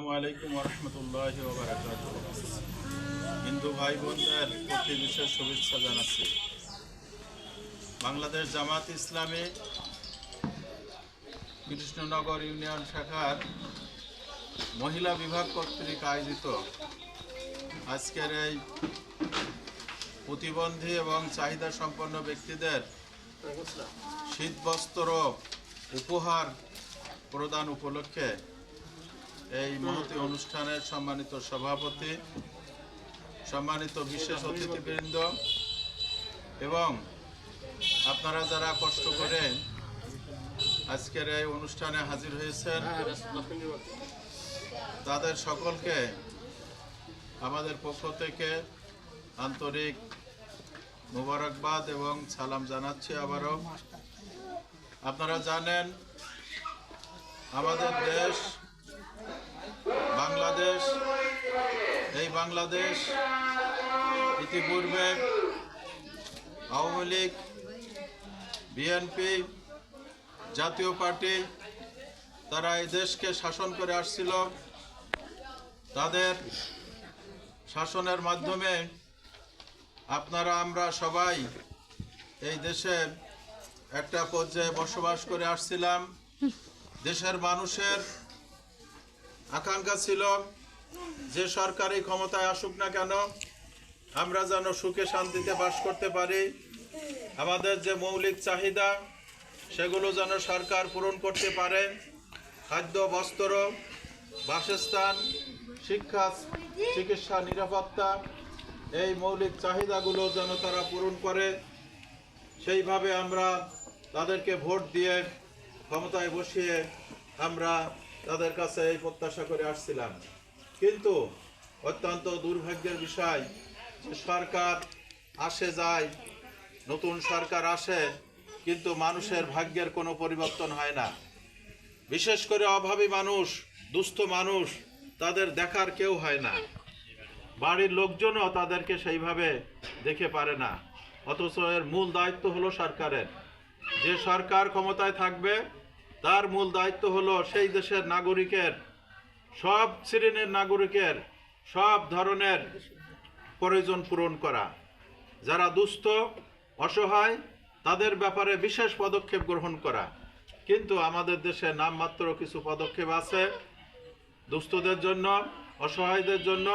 আসসালামু আলাইকুম ওয়া রাহমাতুল্লাহি ওয়া বারাকাতুহু। হিন্দু ভাই বোনদের প্রতি বিশেষ শুভেচ্ছা জানাচ্ছি। বাংলাদেশ জামাত ইসলামী কৃষ্ণনগর ইউনিয়ন শাখার মহিলা বিভাগ কর্তৃক আয়োজিত আজকের এই প্রতিবন্ধী এবং চাহিদা সম্পন্ন ব্যক্তিদের শীতবস্ত্র উপহার প্রদান উপলক্ষে এই মহতী অনুষ্ঠানের সম্মানিত সভাপতি, সম্মানিত বিশেষ অতিথিবৃন্দ এবং আপনারা যারা কষ্ট করে আজকের এই অনুষ্ঠানে হাজির হয়েছেন তাদের সকলকে আমাদের পক্ষ থেকে আন্তরিক মোবারকবাদ এবং সালাম জানাচ্ছি। আবারও আপনারা জানেন আমাদের দেশ বাংলাদেশ, এই বাংলাদেশ ইতিপূর্বে আওয়ামী লীগ, বিএনপি, জাতীয় পার্টি তারা এই দেশকে শাসন করে আসছিল। তাদের শাসনের মাধ্যমে আমরা সবাই এই দেশে একটা পর্যায়ে বসবাস করে আসছিলাম। দেশের মানুষের আকাঙ্ক্ষা ছিল যে সরকারি ক্ষমতায় আসুক না কেন আমরা যেন সুখে শান্তিতে বাস করতে পারি, আমাদের যে মৌলিক চাহিদা সেগুলো যেন সরকার পূরণ করতে পারে। খাদ্য, বস্ত্র, বাসস্থান, শিক্ষা, চিকিৎসা, নিরাপত্তা, এই মৌলিক চাহিদাগুলো যেন তারা পূরণ করে। সেইভাবে আমরা তাদেরকে ভোট দিয়ে ক্ষমতায় বসিয়ে আমরা তাদের কাছে এই প্রত্যাশা করে আসছিলাম। কিন্তু অত্যন্ত দুর্ভাগ্যের বিষয় যে সরকার আসে যায়, নতুন সরকার আসে, কিন্তু মানুষের ভাগ্যের কোনো পরিবর্তন হয় না। বিশেষ করে অভাবী মানুষ, দুস্থ মানুষ, তাদের দেখার কেউ হয় না। বাড়ির লোকজনও তাদেরকে সেইভাবে দেখে পারে না। অথচ এর মূল দায়িত্ব হলো সরকারের। যে সরকার ক্ষমতায় থাকবে তার মূল দায়িত্ব হলো সেই দেশের নাগরিকের, সব শ্রেণীর নাগরিকের সব ধরনের প্রয়োজন পূরণ করা। যারা দুস্থ, অসহায়, তাদের ব্যাপারে বিশেষ পদক্ষেপ গ্রহণ করা। কিন্তু আমাদের দেশে নামমাত্র কিছু পদক্ষেপ আছে দুস্থদের জন্য, অসহায়দের জন্য।